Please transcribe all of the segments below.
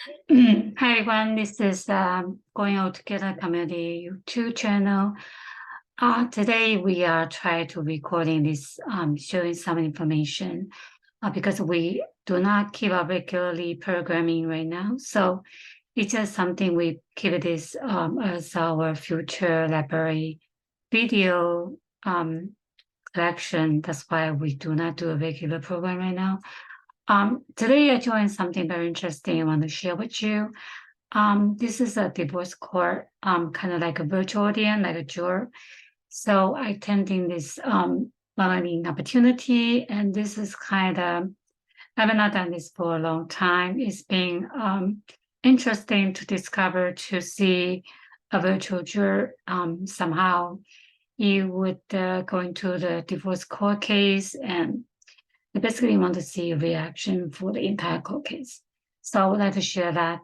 Hi everyone, this is Going Out Together Community YouTube channel. Today we are trying to recording this, showing some information because we do not keep up regularly programming right now. So it's just something we keep this as our future library video collection. That's why we do not do a regular program right now. Today I joined something very interesting I want to share with you. This is a divorce court, kind of like a virtual audience, like a juror. So I attending this learning opportunity, and this is kind of I have not done this for a long time. It's been interesting to discover to see a virtual juror. Somehow you would go into the divorce court case and I basically want to see a reaction for the entire court case. So I would like to share that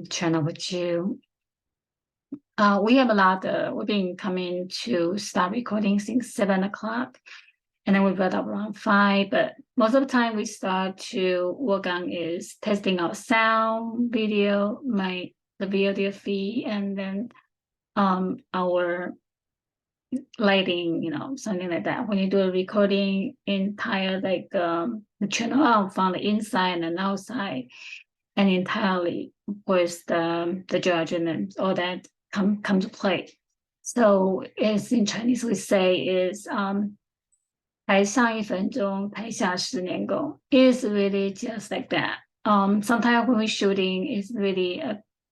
channel with you. We have a lot, we've been coming to start recording since 7 o'clock, and then we wrap up around 5. But most of the time we start to work on is testing out sound, video, the video feed, and then our lighting, something like that. When you do a recording entire like the channel out from the inside and outside and entirely with the judge and then all that come to play. So as in Chinese we say is 台上1分钟，台下10年功 is really just like that. Sometimes when we're shooting, it's really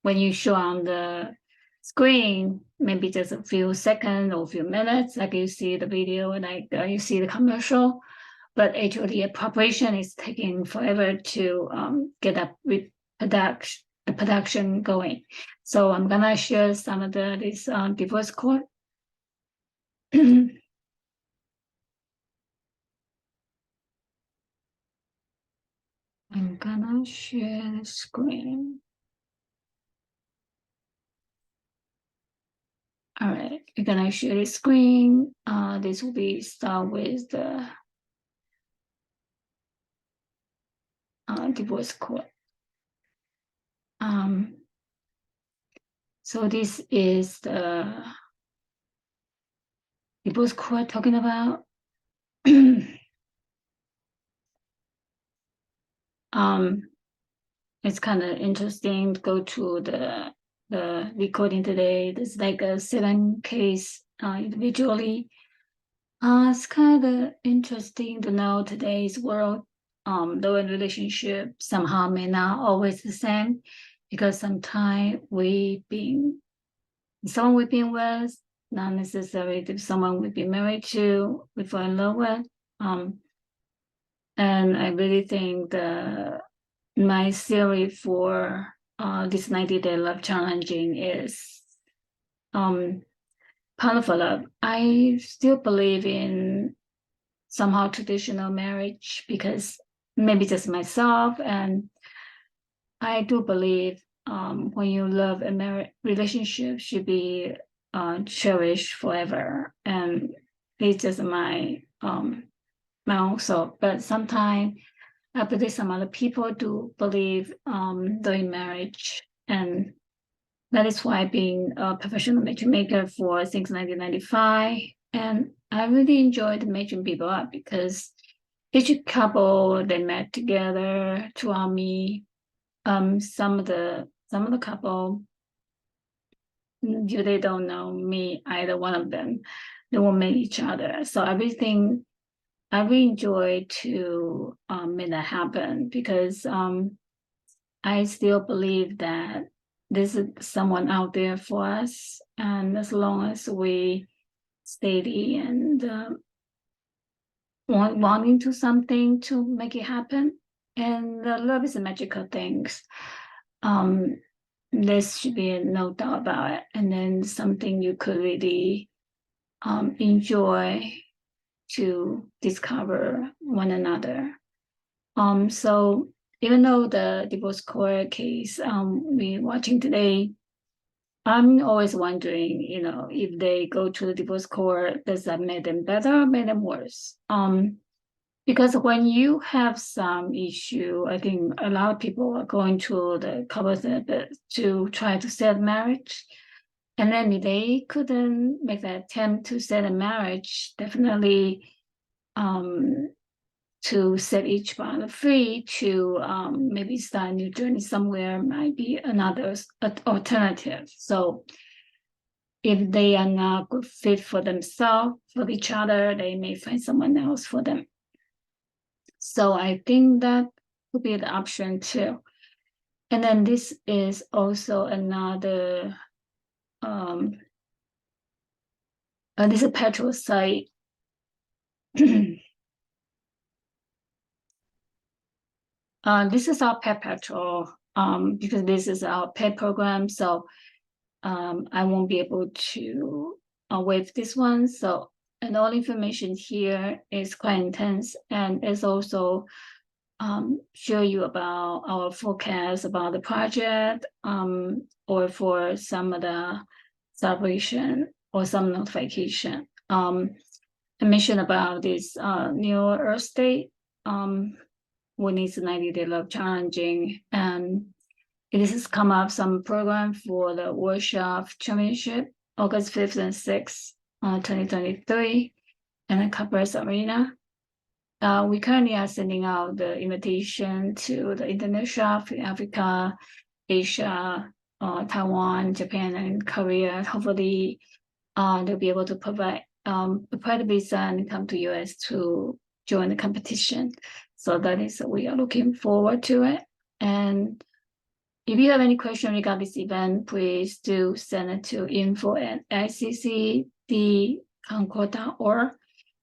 when you show on the screen, maybe just a few seconds or a few minutes, like you see the video, like you see the commercial. But actually, a preparation is taking forever to get up with the production going. So I'm gonna share some of this divorce court. I'm gonna share the screen. All right, you're gonna share the screen. This will be start with the divorce court. So this is the divorce court talking about. It's kind of interesting to go to the recording today. There's like a 7 case individually. It's kind of interesting to know today's world, the relationship somehow may not always the same because sometimes someone we've been with, not necessarily someone we've been married to, we fall in love with. And I really think my theory for this 90-day love challenging is powerful love. I still believe in somehow traditional marriage because maybe just myself, and I do believe when you love a marriage relationship should be cherished forever, and it's just my own thought. But sometimes I believe some other people do believe during marriage, and that is why being a professional matchmaker for since 1995, and I really enjoyed matching people up because each couple they met together throughout me. Some of the couple they don't know me either one of them. They will meet each other. So everything I really enjoy to make that happen because I still believe that there's someone out there for us, and as long as we steady and wanting to something to make it happen, and love is a magical thing. There should be no doubt about it, and then something you could really enjoy to discover one another. So even though the divorce court case we're watching today, I'm always wondering, if they go to the divorce court, does that make them better or make them worse? Because when you have some issue, I think a lot of people are going to the couple therapist to try to set marriage. And then they couldn't make the attempt to set a marriage, definitely to set each partner free to maybe start a new journey somewhere might be another alternative. So if they are not good fit for themselves, for each other, they may find someone else for them. So I think that would be the option too. And then this is also another, this is a petrol site. This is our pet petrol, because this is our pet program. So I won't be able to waive this one. So, and all information here is quite intense, and it's also show you about our forecast about the project, or for some of the celebration or some notification. I mentioned about this new Earth Day, when it's 90-day love challenging, and this has come up some program for the workshop championship, August 5th and 6th, 2023, in the Capres Arena. We currently are sending out the invitation to the internet shop in Africa, Asia, Taiwan, Japan, and Korea. Hopefully, they'll be able to provide a visa and come to US to join the competition. So that is, we are looking forward to it. And if you have any question regarding this event, please do send it to info@iccdconcord.org,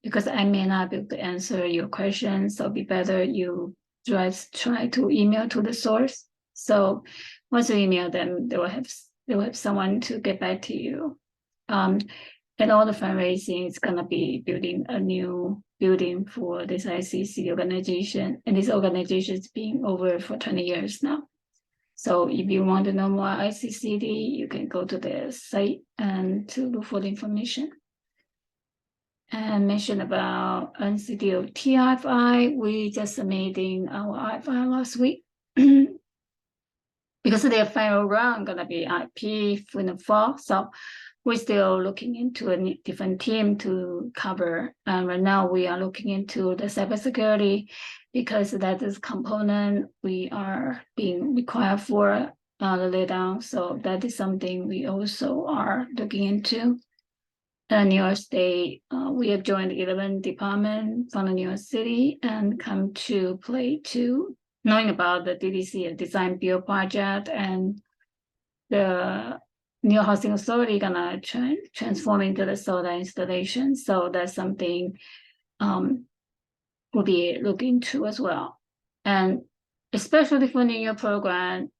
because I may not be able to answer your questions. So it'd be better you just try to email to the source. So once you email them, they will have someone to get back to you. And all the fundraising is gonna be building a new building for this ICC organization, and this organization has been over for 20 years now. So if you want to know more ICCD, you can go to the site and to look for the information. And mention about NCDOT RFI, we just submitting our RFI last week. Because their final round gonna be IP in the fall, so we're still looking into a different team to cover. And right now we are looking into the cybersecurity, because that is component we are being required for the laydown. So that is something we also are looking into. New York State, we have joined 11 departments from the New York City and come to play to knowing about the DDC Design Build project, and the New York Housing Authority gonna transform into the solar installation. So that's something we'll be looking to as well. And especially for New York program,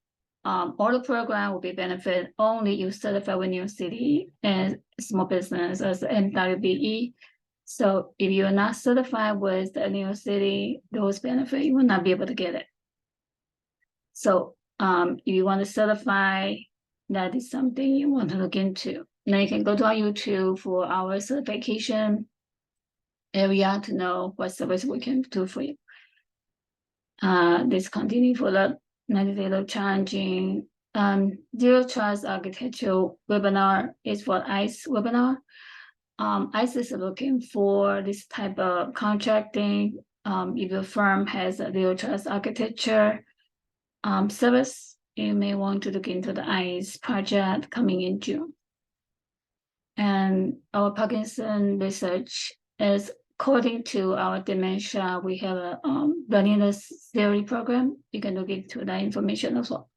all the program will be benefit only you certify with New York City and small business as NWBE. So if you're not certified with the New York City, those benefits, you will not be able to get it. So if you want to certify, that is something you want to look into. Now you can go to our YouTube for our certification area to know what service we can do for you. This continue for the 90-day love challenging. Zero Trust Architectural webinar is for ICE webinar. ICE is looking for this type of contracting. If your firm has a Zero Trust architecture service, you may want to look into the ICE project coming in June. And our Parkinson research is according to our dementia, we have a readiness theory program. You can look into that information as well.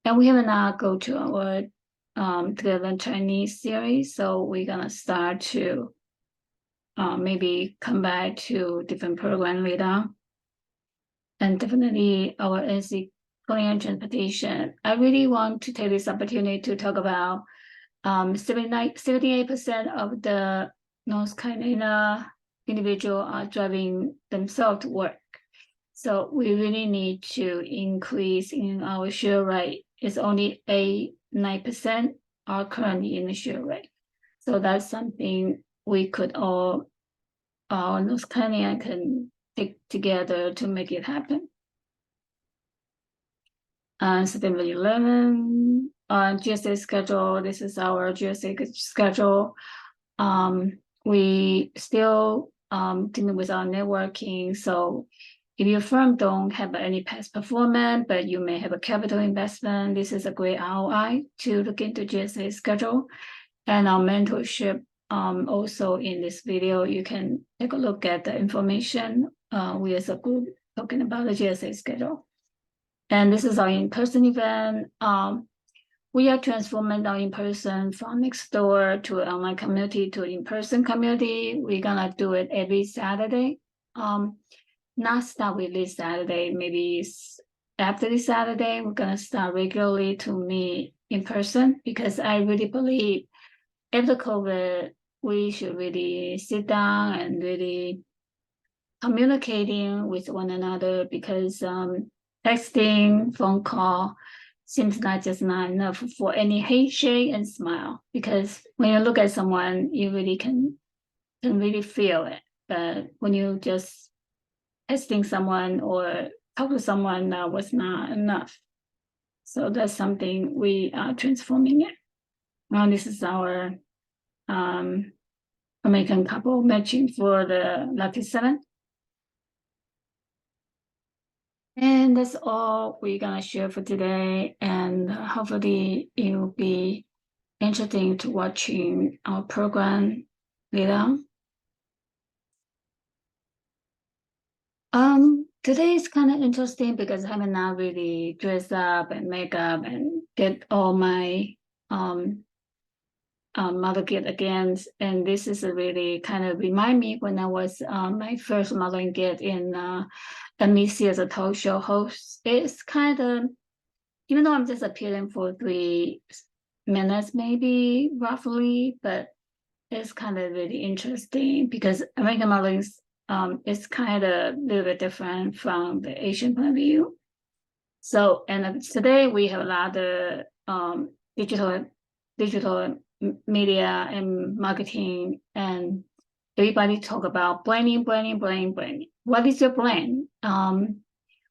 And we have now go to our together Chinese series. So we're gonna start to maybe come back to different program later. And definitely our NC Korean transportation. I really want to take this opportunity to talk about 78% of the North Carolina individual are driving themselves to work. So we really need to increase in our share rate. It's only 9% are currently in the share rate. So that's something we could all North Carolina can take together to make it happen. September 11, GSA schedule. This is our GSA schedule. We still dealing with our networking. So if your firm don't have any past performance, but you may have a capital investment, this is a great ROI to look into GSA schedule. And our mentorship, also in this video, you can take a look at the information. We as a group talking about the GSA schedule. And this is our in-person event. We are transforming our in-person from next door to online community to in-person community. We're gonna do it every Saturday. Not start with this Saturday, maybe after this Saturday, we're gonna start regularly to meet in person, because I really believe after COVID, we should really sit down and really communicating with one another, because texting, phone call seems like just not enough for any handshake and smile, because when you look at someone, you really can really feel it. But when you just texting someone or talk to someone, that was not enough. So that's something we are transforming it. Now this is our American couple matching for the Lucky 7. And that's all we're gonna share for today. And hopefully it will be interesting to watching our program later on. Today is kind of interesting because I have not really dressed up and makeup and get all my model kit again. And this is really kind of remind me when I was my first modeling kit in MEC as a talk show host. It's kind of, even though I'm just appearing for 3 minutes, maybe roughly, but it's kind of really interesting because American modeling is kind of a little bit different from the Asian point of view. So, and today we have a lot of digital media and marketing, and everybody talk about branding. What is your brand?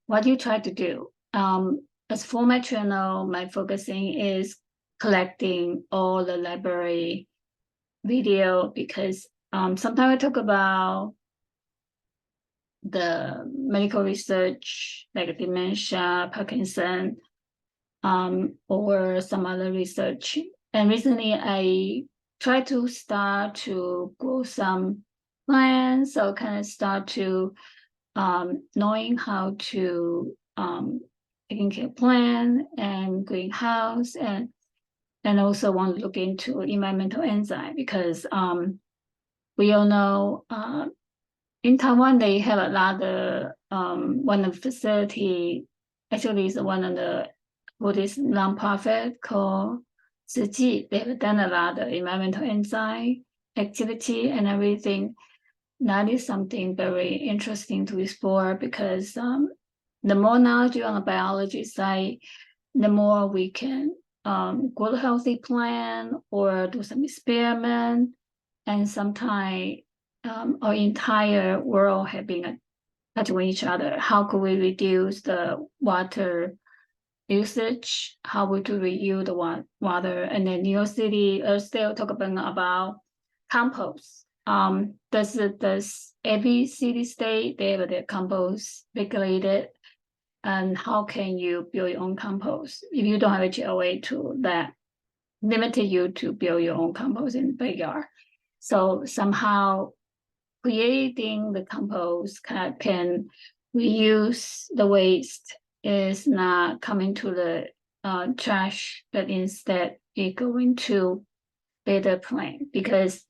What do you try to do? As for my channel, my focusing is collecting all the library video, because sometimes I talk about the medical research like dementia, Parkinson, or some other research. And recently I tried to start to grow some plants, so kind of start to knowing how to taking care of plant and greenhouse, and also want to look into environmental enzyme, because we all know in Taiwan they have a lot of one of the facility, actually is one of the Buddhist nonprofit called Ziji. They have done a lot of environmental enzyme activity and everything. That is something very interesting to explore, because the more knowledge on the biology side, the more we can grow a healthy plant or do some experiment. And sometimes our entire world have been touching with each other. How could we reduce the water usage? How would we reuse the water? And then New York City still talk about compost. Does every city state they have their compost regulated? And how can you build your own compost if you don't have a HOA to that limited you to build your own compost in the backyard? So somehow creating the compost can reuse the waste, is not coming to the trash, but instead it going to better plant, because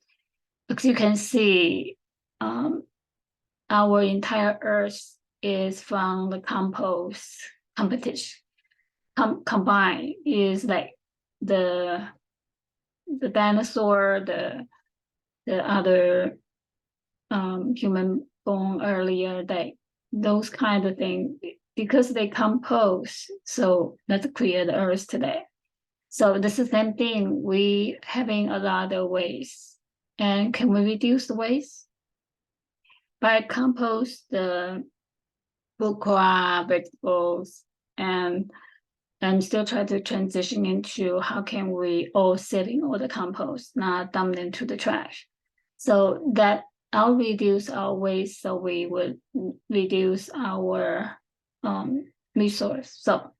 you can see our entire earth is from the compost competition combined, is like the dinosaur, the other human born earlier, those kind of things, because they compose, so let's create the earth today. So this is the same thing, we having a lot of waste, and can we reduce the waste? I compost the food crop, vegetables, and I'm still trying to transition into how can we all saving all the compost, not dump into the trash. So that I'll reduce our waste, so we would reduce our resource. So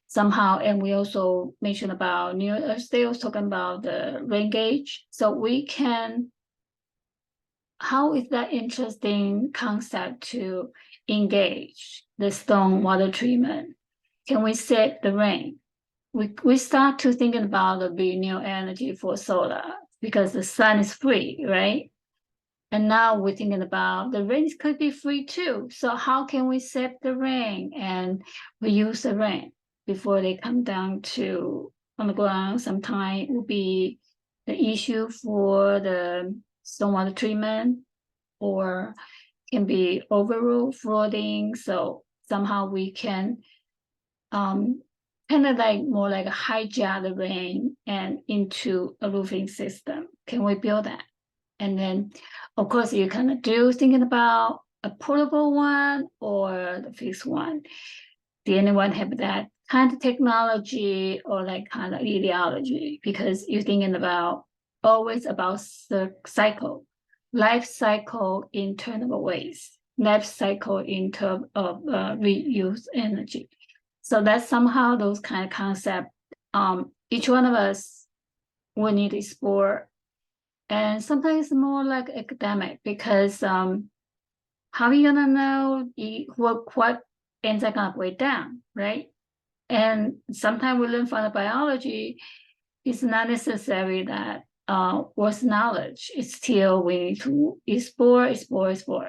somehow, and we also mentioned about New York State was talking about the rain gauge. So we can, how is that interesting concept to engage the storm water treatment? Can we save the rain? We start to thinking about the renewable energy for solar because the sun is free, right? And now we're thinking about the rain could be free too. So how can we save the rain and reuse the rain before they come down to on the ground? Sometimes will be the issue for the stormwater treatment or can be overall flooding. So somehow we can kind of like more like hijack the rain and into a roofing system. Can we build that? And then, of course, you kind of do thinking about a portable one or the fixed one. Do anyone have that kind of technology or like kind of ideology? Because you're thinking about always about the cycle, life cycle in terms of waste, life cycle in terms of reuse energy. So that's somehow those kind of concept. Each one of us will need to explore, and sometimes more like academic because how are you gonna know what ends up gonna break down, right? And sometimes we learn from the biology, it's not necessary that was knowledge. It's still we need to explore.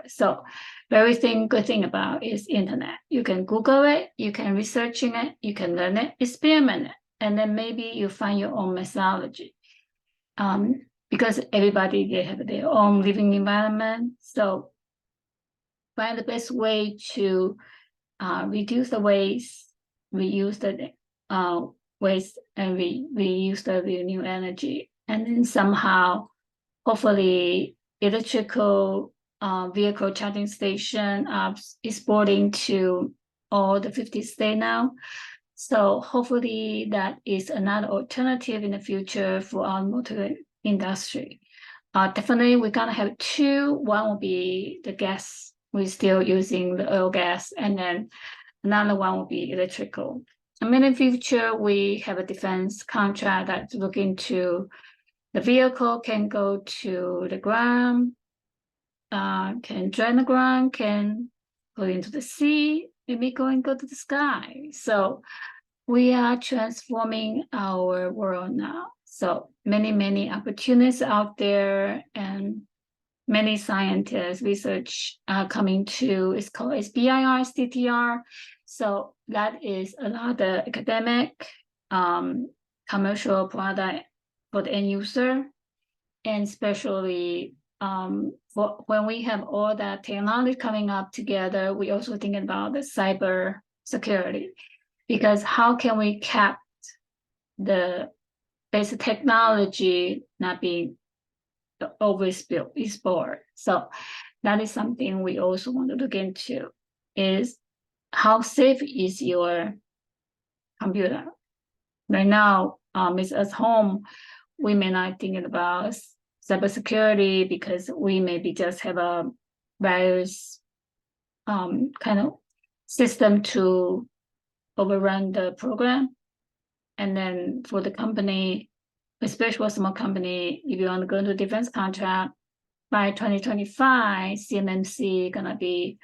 So very good thing about is internet. You can Google it, you can researching it, you can learn it, experiment it, and then maybe you find your own methodology. Because everybody they have their own living environment. So find the best way to reduce the waste, reuse the waste, and reuse the renewable energy. And then somehow, hopefully, electrical vehicle charging station are exporting to all the 50 states now. So hopefully that is another alternative in the future for our motor industry. Definitely we're gonna have two. One will be the gas. We're still using the oil gas, and then another one will be electrical. And in the future, we have a defense contract that's looking to the vehicle can go to the ground, can join the ground, can go into the sea, maybe go to the sky. So we are transforming our world now. So many opportunities out there, and many scientists research coming to, it's called SBIR, STTR. So that is a lot of academic, commercial product for the end user, and especially for when we have all that technology coming up together, we also thinking about the cyber security, because how can we cap the basic technology not being explored? So that is something we also want to look into, is how safe is your computer? Right now, it's at home, we may not thinking about cybersecurity because we maybe just have a virus kind of system to overrun the program. And then for the company, especially for a small company, if you want to go into defense contract, by 2025, CMMC gonna be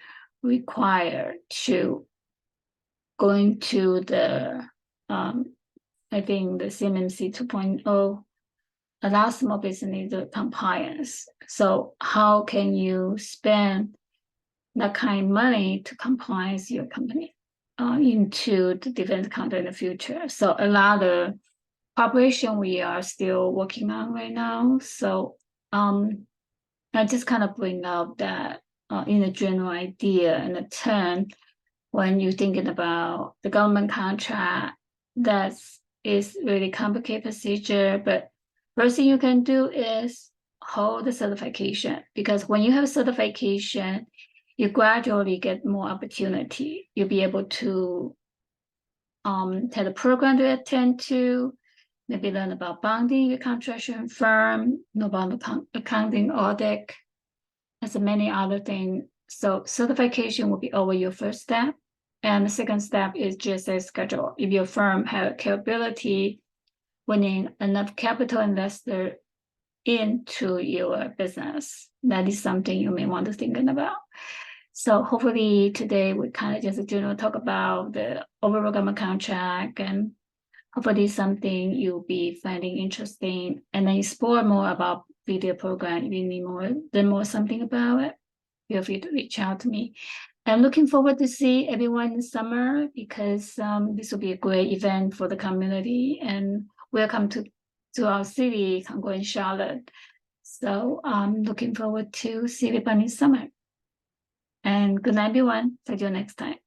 required to go into the, I think the CMMC 2.0 allows small business the compliance. So how can you spend that kind of money to compliance your company into the defense contract in the future? So a lot of preparation we are still working on right now. So I just kind of bring up that in a general idea and a term, when you're thinking about the government contract, that is really complicated procedure. But first thing you can do is hold the certification, because when you have certification, you gradually get more opportunity. You'll be able to have a program to attend to, maybe learn about bonding your contraction firm, know about accounting audit, and so many other things. So certification will be over your first step. And the second step is GSA schedule. If your firm have capability, winning enough capital investor into your business, that is something you may want to think about. So hopefully today we kind of just general talk about the overall government contract, and hopefully something you'll be finding interesting, and then explore more about video program. If you need more, learn more something about it, feel free to reach out to me. I'm looking forward to see everyone in summer, because this will be a great event for the community, and welcome to our city, Congo and Charlotte. So I'm looking forward to see everybody in summer. And good night, everyone. See you next time.